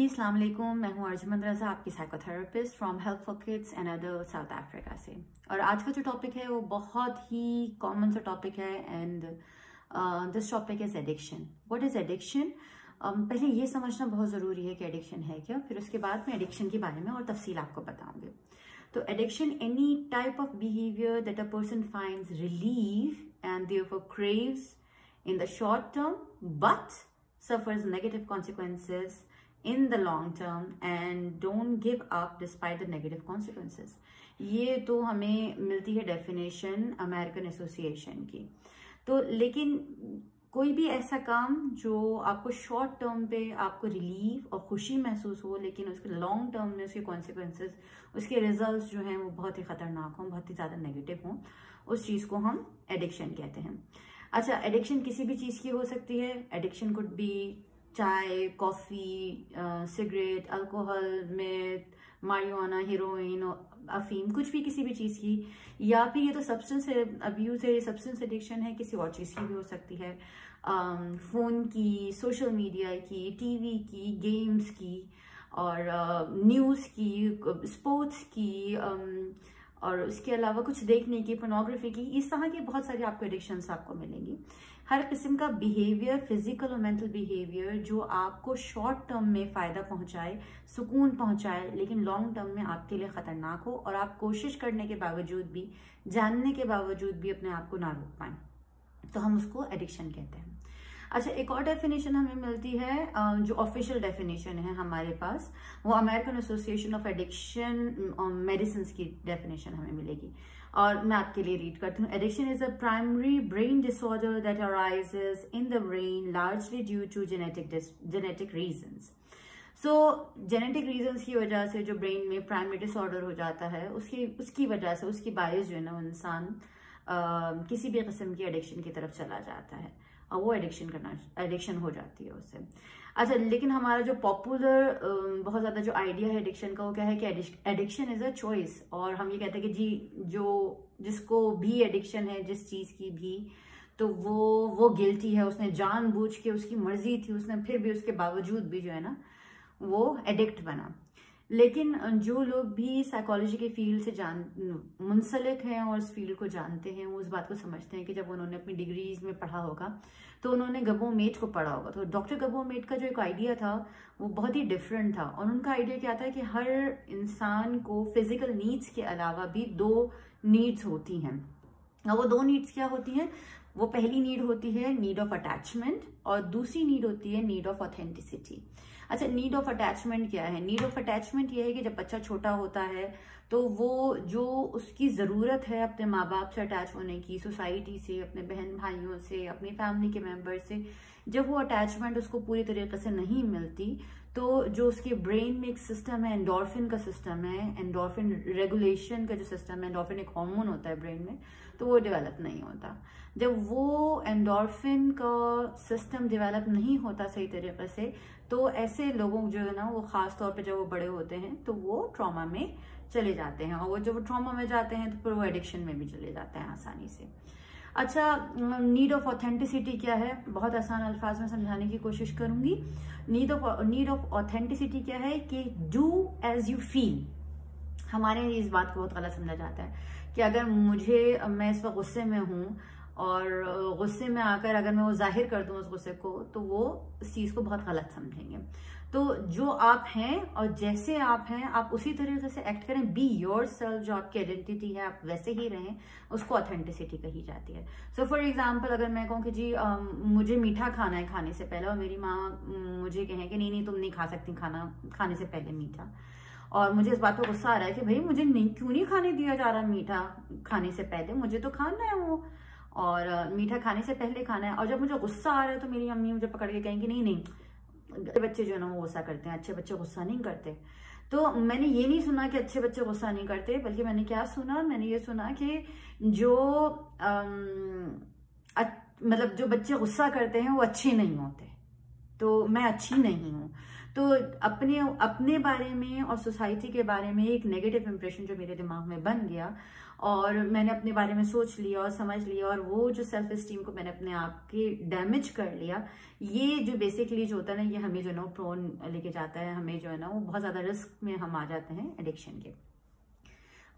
अस्सलाम वालेकुम, मैं हूँ अर्जुमंद रज़ा, आपकी psychotherapist from help for kids and other south Africa से। और आज का जो टॉपिक है वो बहुत ही कॉमन सा टॉपिक है and this topic is addiction. What is addiction? पहले ये समझना बहुत ज़रूरी है कि एडिक्शन है क्या, फिर उसके बाद मैं एडिक्शन के बारे में और तफसील आपको बताऊंगी। तो addiction any type of behaviour that a person finds relief and therefore craves in the short term but suffers negative consequences in the long term and don't give up despite the negative consequences। ये तो हमें मिलती है definition American association की। तो लेकिन कोई भी ऐसा काम जो आपको शॉर्ट टर्म पे आपको रिलीफ और खुशी महसूस हो, लेकिन उसके लॉन्ग टर्म में उसके कॉन्सिक्वेंसेस, उसके रिजल्ट्स जो हैं वो बहुत ही खतरनाक हों, बहुत ही ज़्यादा नेगेटिव हों, उस चीज़ को हम एडिक्शन कहते हैं। अच्छा, एडिक्शन किसी भी चीज़ की हो सकती है। Addiction could be chai, coffee, cigarette, alcohol, meth, marijuana, heroin, अफीम, कुछ भी किसी भी चीज़ की। या फिर ये तो सब्सटेंस अब्यूज़ है, सब्सटेंस एडिक्शन है, किसी और चीज़ की भी हो सकती है। फ़ोन की, सोशल मीडिया की, टीवी की, गेम्स की, और न्यूज़ की, स्पोर्ट्स की, और उसके अलावा कुछ देखने की, पोर्नोग्राफी की, इस तरह की बहुत सारी आपको एडिक्शंस आपको मिलेंगी। हर किस्म का बिहेवियर, फिजिकल और मेंटल बिहेवियर जो आपको शॉर्ट टर्म में फ़ायदा पहुंचाए, सुकून पहुंचाए, लेकिन लॉन्ग टर्म में आपके लिए ख़तरनाक हो और आप कोशिश करने के बावजूद भी, जानने के बावजूद भी अपने आप को ना रोक पाएं, तो हम उसको एडिक्शन कहते हैं। अच्छा, एक और डेफिनेशन हमें मिलती है, जो ऑफिशियल डेफिनेशन है हमारे पास, वो American Association of Addiction Medicine की डेफिनेशन हमें मिलेगी, और मैं आपके लिए रीड करती हूँ। Addiction is a primary brain disorder that arises in the brain largely due to genetic reasons. So genetic reasons की वजह से जो ब्रेन में प्राइमरी डिसऑर्डर हो जाता है, उसकी वजह से, उसकी बायस जो है ना, वो इंसान किसी भी किस्म की एडिक्शन की तरफ चला जाता है और वो एडिक्शन हो जाती है उससे। अच्छा, लेकिन हमारा जो पॉपुलर बहुत ज़्यादा जो आइडिया है एडिक्शन का, वो क्या है कि एडिक्शन इज़ अ चॉइस। और हम ये कहते हैं कि जी, जिसको भी एडिक्शन है जिस चीज़ की भी, तो वो गिल्टी है, उसने जानबूझ के, उसकी मर्जी थी, उसने फिर भी उसके बावजूद भी जो है ना वो एडिक्ट बना। लेकिन जो लोग भी साइकोलॉजी के फील्ड से मुंसलिक हैं और इस फील्ड को जानते हैं, वो उस बात को समझते हैं कि जब उन्होंने अपनी डिग्रीज में पढ़ा होगा तो उन्होंने गबो मेट को पढ़ा होगा। तो डॉक्टर गबो मेट का जो एक आइडिया था वो बहुत ही डिफरेंट था, और उनका आइडिया क्या था कि हर इंसान को फिजिकल नीड्स के अलावा भी 2 नीड्स होती हैं। और वो 2 नीड्स क्या होती हैं? वो पहली नीड होती है नीड ऑफ अटैचमेंट, और दूसरी नीड होती है नीड ऑफ ऑथेंटिसिटी। अच्छा, नीड ऑफ अटैचमेंट क्या है? नीड ऑफ अटैचमेंट ये है कि जब बच्चा छोटा होता है तो वो जो उसकी ज़रूरत है अपने माँ बाप से अटैच होने की, सोसाइटी से, अपने बहन भाइयों से, अपनी फैमिली के मेंबर से, जब वो अटैचमेंट उसको पूरी तरीके से नहीं मिलती, तो जो उसके ब्रेन में एक सिस्टम है, एंडोर्फिन का सिस्टम है, एंडोर्फिन रेगुलेशन का जो सिस्टम है, एंडोर्फिन एक हार्मोन होता है ब्रेन में, तो वो डेवलप नहीं होता। जब वो एंडोर्फिन का सिस्टम डेवलप नहीं होता सही तरीके से, तो ऐसे लोगों जो है ना, वो खास तौर पे जब वो बड़े होते हैं तो वो ट्रॉमा में चले जाते हैं, और वो जब ट्रॉमा में जाते हैं तो फिर वो एडिक्शन में भी चले जाते हैं आसानी से। अच्छा, नीड ऑफ ऑथेंटिसिटी क्या है? बहुत आसान अल्फाज में समझाने की कोशिश करूंगी। नीड ऑफ ऑथेंटिसिटी क्या है कि डू एज यू फील। हमारे इस बात को बहुत गलत समझा जाता है कि अगर मैं इस वक्त गुस्से में हूँ और गुस्से में आकर अगर मैं वो जाहिर कर दूं उस गुस्से को, तो वो इस चीज़ को बहुत गलत समझेंगे। तो जो आप हैं और जैसे आप हैं, आप उसी तरीके से एक्ट करें। बी योर सेल्फ, जो आपकी आइडेंटिटी है आप वैसे ही रहें, उसको ऑथेंटिसिटी कही जाती है। सो फॉर एग्जाम्पल, अगर मैं कहूँ कि जी मुझे मीठा खाना है खाने से पहले, और मेरी माँ मुझे कहें कि नहीं तुम नहीं खा सकती खाना खाने से पहले मीठा, और मुझे इस बात पर गुस्सा आ रहा है कि भाई मुझे क्यों नहीं खाने दिया जा रहा मीठा खाने से पहले, मुझे तो खाना है वो, और मीठा खाने से पहले खाना है। और जब मुझे गुस्सा आ रहा है तो मेरी अम्मी मुझे पकड़ के कहेंगे नहीं, अच्छे बच्चे जो है ना वो गुस्सा करते हैं, अच्छे बच्चे गुस्सा नहीं करते। तो मैंने ये नहीं सुना कि अच्छे बच्चे गुस्सा नहीं करते, बल्कि मैंने क्या सुना? मैंने ये सुना कि मतलब जो बच्चे गुस्सा करते हैं वो अच्छे नहीं होते, तो मैं अच्छी नहीं हूँ। तो अपने बारे में और सोसाइटी के बारे में एक नेगेटिव इंप्रेशन जो मेरे दिमाग में बन गया, और मैंने अपने बारे में सोच लिया और समझ लिया, और वो जो सेल्फ एस्टीम को मैंने अपने आप के डैमेज कर लिया, ये जो बेसिकली जो होता है ना, ये हमें जो है ना प्रोन लेके जाता है, हमें जो है ना वो बहुत ज्यादा रिस्क में हम आ जाते हैं एडिक्शन के।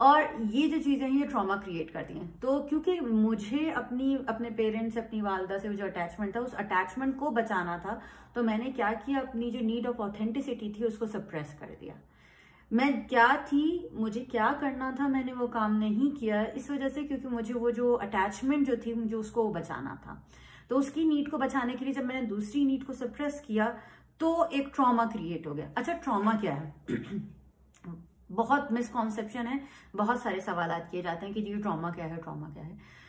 और ये जो चीजें हैं ये ट्रॉमा क्रिएट करती हैं। तो क्योंकि मुझे अपने पेरेंट्स से, अपनी वालदा से जो अटैचमेंट था, उस अटैचमेंट को बचाना था, तो मैंने क्या किया, अपनी जो नीड ऑफ ऑथेंटिसिटी थी उसको सप्रेस कर दिया। मैं क्या थी, मुझे क्या करना था, मैंने वो काम नहीं किया इस वजह से, क्योंकि मुझे वो जो अटैचमेंट जो थी, मुझे उसको बचाना था। तो उसकी नीड को बचाने के लिए जब मैंने दूसरी नीड को सप्रेस किया तो एक ट्रॉमा क्रिएट हो गया। अच्छा, ट्रॉमा क्या है? बहुत मिसकॉन्सेप्शन है, बहुत सारे सवाल किए जाते हैं कि जी ट्रॉमा क्या है, ट्रॉमा क्या है।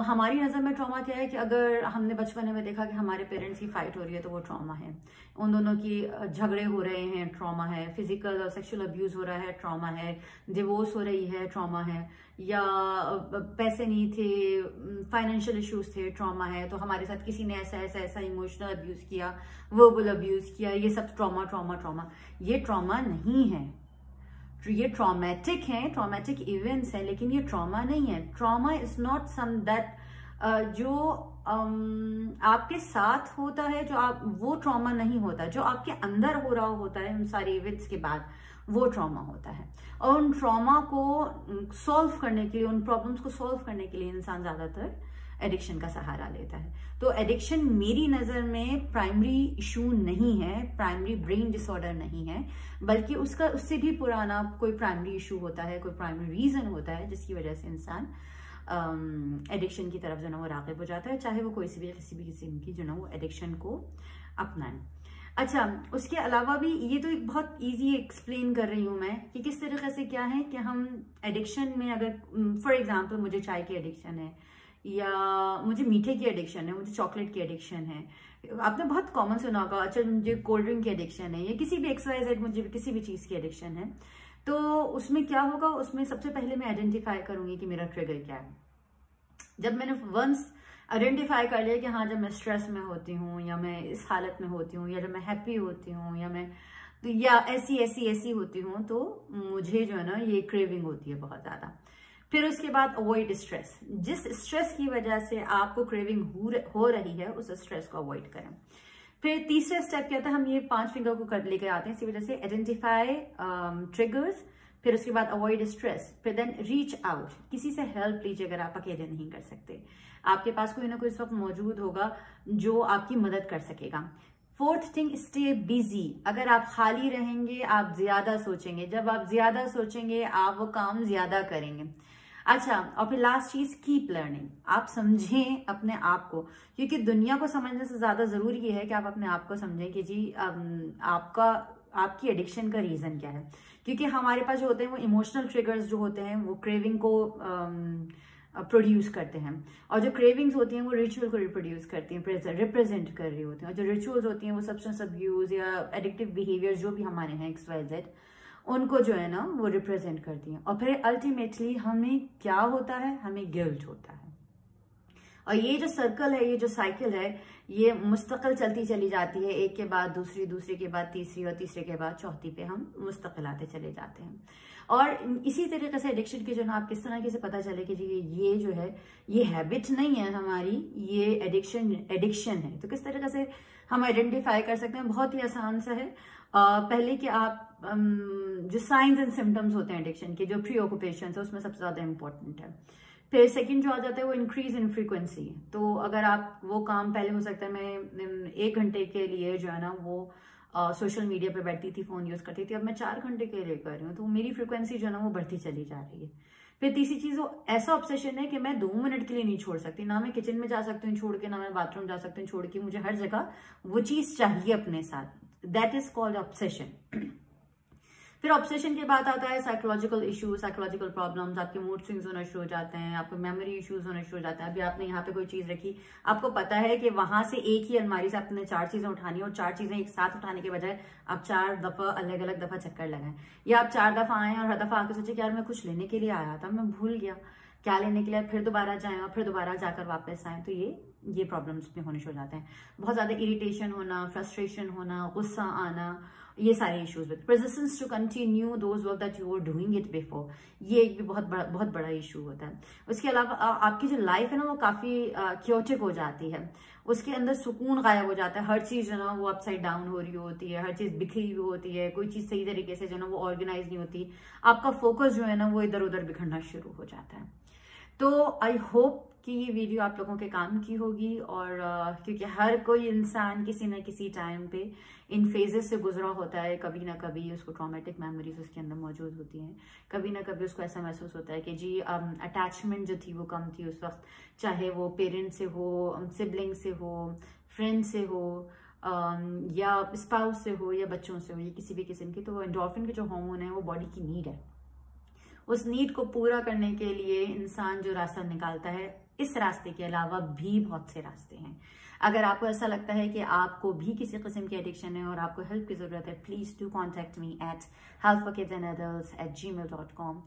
हमारी नज़र में ट्रॉमा क्या है कि अगर हमने बचपन में देखा कि हमारे पेरेंट्स की फाइट हो रही है तो वो ट्रॉमा है, उन दोनों की झगड़े हो रहे हैं, ट्रॉमा है, फिजिकल और सेक्सुअल अब्यूज हो रहा है, ट्रॉमा है, डिवोर्स हो रही है, ट्रॉमा है, या पैसे नहीं थे, फाइनेंशियल इश्यूज थे, ट्रॉमा है। तो हमारे साथ किसी ने ऐसा ऐसा ऐसा इमोशनल अब्यूज किया, वर्बल अब्यूज किया, ये सब ट्रॉमा ट्रॉमा ट्रॉमा। ये ट्रॉमा नहीं है, ये ट्रॉमेटिक हैं, ट्रॉमेटिक इवेंट्स हैं, लेकिन ये ट्रॉमा नहीं है। Trauma is not some that जो आपके साथ होता है, जो आप, वो ट्रॉमा नहीं होता। जो आपके अंदर हो रहा होता है उन सारे इवेंट्स के बाद, वो ट्रॉमा होता है। और उन ट्रॉमा को सॉल्व करने के लिए, उन प्रॉब्लम्स को सॉल्व करने के लिए इंसान ज्यादातर एडिक्शन का सहारा लेता है। तो एडिक्शन मेरी नजर में प्राइमरी इशू नहीं है, प्राइमरी ब्रेन डिसऑर्डर नहीं है, बल्कि उससे भी पुराना कोई प्राइमरी इशू होता है, कोई प्राइमरी रीजन होता है जिसकी वजह से इंसान एडिक्शन की तरफ जो ना वो राग़िब हो जाता है, चाहे वो किसी भी किस्म की जो ना वो एडिक्शन को अपनाए। अच्छा, उसके अलावा भी ये तो एक बहुत इजी एक्सप्लेन कर रही हूँ मैं कि किस तरीके से क्या है कि हम एडिक्शन में, अगर फॉर एग्जांपल मुझे चाय की एडिक्शन है, या मुझे मीठे की एडिक्शन है, मुझे चॉकलेट की एडिक्शन है, आपने बहुत कॉमन सुना होगा, अच्छा मुझे कोल्ड ड्रिंक की एडिक्शन है, या किसी भी XYZ मुझे किसी भी चीज़ की एडिक्शन है, तो उसमें क्या होगा, उसमें सबसे पहले मैं आइडेंटिफाई करूंगी कि मेरा ट्रिगर क्या है। जब मैंने वंस आइडेंटिफाई कर लिया कि हाँ, जब मैं स्ट्रेस में होती हूँ, या मैं इस हालत में होती हूँ, या जब मैं हैप्पी होती हूँ, या मैं तो या ऐसी होती हूँ, तो मुझे जो है ना ये क्रेविंग होती है बहुत ज़्यादा। फिर उसके बाद अवॉइड स्ट्रेस, जिस स्ट्रेस की वजह से आपको क्रेविंग हो रही है उस स्ट्रेस को अवॉइड करें। फिर तीसरा स्टेप क्या था, हम ये 5 फिंगर को कर लेकर आते हैं इसी वजह से, आइडेंटिफाई ट्रिगर्स, फिर उसके बाद अवॉइड स्ट्रेस, फिर देन रीच आउट, किसी से हेल्प लीजिए अगर आप अकेले नहीं कर सकते, आपके पास कोई ना कोई इस वक्त मौजूद होगा जो आपकी मदद कर सकेगा। फोर्थ थिंग, स्टे बिजी, अगर आप खाली रहेंगे आप ज्यादा सोचेंगे, जब आप ज्यादा सोचेंगे आप वो काम ज्यादा करेंगे। अच्छा, और फिर लास्ट चीज, कीप लर्निंग, आप समझें अपने आप को, क्योंकि दुनिया को समझने से ज्यादा जरूरी ये है कि आप अपने आप को समझें कि जी आपकी एडिक्शन का रीजन क्या है। क्योंकि हमारे पास जो होते हैं वो इमोशनल ट्रिगर्स जो होते हैं वो क्रेविंग को प्रोड्यूस करते हैं, और जो क्रेविंग्स होती हैं वो रिचुअल को रिप्रोड्यूस करती हैं, रिप्रेजेंट कर रही होती हैं, और जो रिचुअल्स होती हैं वो सब्सटेंस अब्यूज या एडिक्टिव बिहेवियर जो भी हमारे हैं XYZ, उनको जो है ना वो रिप्रेजेंट करती हैं। और फिर अल्टीमेटली हमें क्या होता है, हमें गिल्ट होता है। और ये जो सर्कल है, ये जो साइकिल है, ये मुस्तकिल चलती चली जाती है, एक के बाद दूसरी, दूसरे के बाद तीसरी, और तीसरे के बाद चौथी पे हम मुस्तकिल आते चले जाते हैं। और इसी तरीके से एडिक्शन की जो ना आप किस तरह से पता चले कि जी ये जो है ये हैबिट नहीं है हमारी, ये एडिक्शन है, तो किस तरीके से हम आइडेंटिफाई कर सकते हैं? बहुत ही आसान सा है। पहले कि आप जो साइंस एंड सिम्टम्स होते हैं एडिक्शन के, जो प्री ऑक्यूपेशन है, उसमें सबसे ज्यादा इंपॉर्टेंट है। फिर सेकंड जो आ जाता है वो इंक्रीज इन फ्रीक्वेंसी, तो अगर आप वो काम, पहले हो सकता है मैं 1 घंटे के लिए जो है ना वो सोशल मीडिया पे बैठती थी, फोन यूज करती थी, अब मैं 4 घंटे के लिए कर रही हूँ, तो मेरी फ्रीक्वेंसी जो है ना वो बढ़ती चली जा रही है। फिर तीसरी चीज, वो ऐसा ऑब्सेशन है कि मैं 2 मिनट के लिए नहीं छोड़ सकती, ना मैं किचन में जा सकती हूँ छोड़ के, ना मैं बाथरूम जा सकती हूँ छोड़ के, मुझे हर जगह वो चीज चाहिए अपने साथ। That is called obsession. फिर ऑब्सेशन के बाद आता है साइकोलॉजिकल इश्यूज, साइकोलॉजिकल प्रॉब्लम्स, आपके मूड स्विंग्स होना शुरू हो जाते हैं, आपको मेमोरी इश्यूज होना शुरू हो जाता है। अभी आपने यहाँ पे कोई चीज रखी, आपको पता है कि वहां से एक ही अलमारी से आपने 4 चीजें उठानी, और 4 चीजें एक साथ उठाने के बजाय आप 4 दफा अलग अलग दफा चक्कर लगाएं, या आप 4 दफा आए और हर दफा आके सोचे कि यार मैं कुछ लेने के लिए आया था, मैं भूल गया क्या लेने के लिए, फिर दोबारा जाए और फिर दोबारा जाकर वापस आए, तो ये प्रॉब्लम्स में होने शुरू हो जाते हैं। बहुत ज्यादा इरिटेशन होना, फ्रस्ट्रेशन होना, गुस्सा आना, ये सारे issues with resistance to continue those work that you are doing it before, ये एक भी बहुत बड़ा इशू होता है। उसके अलावा आपकी जो लाइफ है ना वो काफी क्योटिक हो जाती है, उसके अंदर सुकून गायब हो जाता है, हर चीज जो ना वो अपसाइड डाउन हो रही होती है, हर चीज बिखरी हुई होती है, कोई चीज सही तरीके से जो ना वो ऑर्गेनाइज नहीं होती, आपका फोकस जो है ना वो इधर उधर बिखरना शुरू हो जाता है। तो आई होप कि ये वीडियो आप लोगों के काम की होगी, और क्योंकि हर कोई इंसान किसी न किसी टाइम पे इन फेजेस से गुजरा होता है, कभी ना कभी उसको ट्रॉमेटिक मेमोरीज उसके अंदर मौजूद होती हैं, कभी ना कभी उसको ऐसा महसूस होता है कि जी अटैचमेंट जो थी वो कम थी उस वक्त, चाहे वो पेरेंट्स से हो, सिबलिंग से हो, फ्रेंड से हो, या स्पाउस से हो, या बच्चों से हो, या किसी भी किस्म की। तो एंडोर्फिन के जो हार्मोन है वो बॉडी की नीड है, उस नीड को पूरा करने के लिए इंसान जो रास्ता निकालता है, इस रास्ते के अलावा भी बहुत से रास्ते हैं। अगर आपको ऐसा लगता है कि आपको भी किसी किस्म की एडिक्शन है और आपको हेल्प की जरूरत है, please do contact me at helpforkidsanadults@gmail.com।